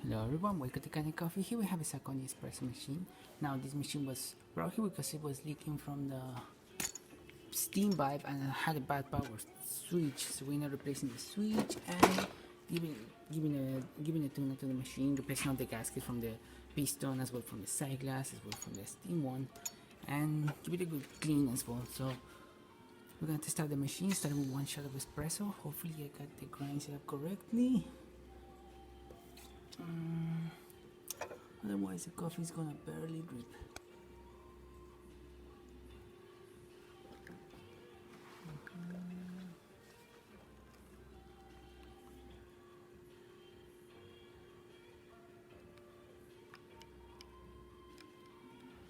Hello everyone, welcome to Kanen Coffee. Here we have a Zacconi Espresso machine. Now this machine was brought here because it was leaking from the steam pipe and it had a bad power switch. So we're now replacing the switch and giving a tune to the machine, replacing all the gasket from the piston as well from the side glass as well from the steam one, and give it a good clean as well. So we're going to test out the machine, starting with one shot of espresso. Hopefully I got the grind set up correctly. Otherwise the coffee is gonna barely drip.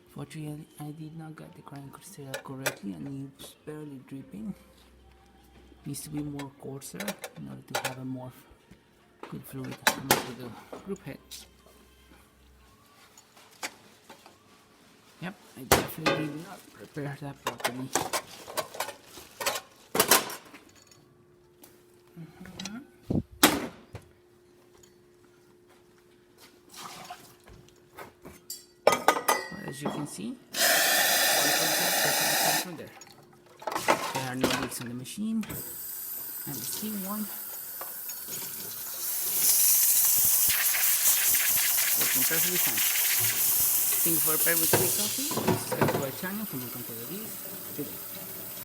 Fortunately, I did not get the grind set up correctly and it's barely dripping. Needs to be more coarser in order to have a more good fluid coming to the group head. Yep, I definitely did not prepare that properly. Well, as you can see, from there. There are no leaks on the machine, and the steam one working perfectly fine. Thank you for preparing with coffee. Subscribe to our channel for more content like this.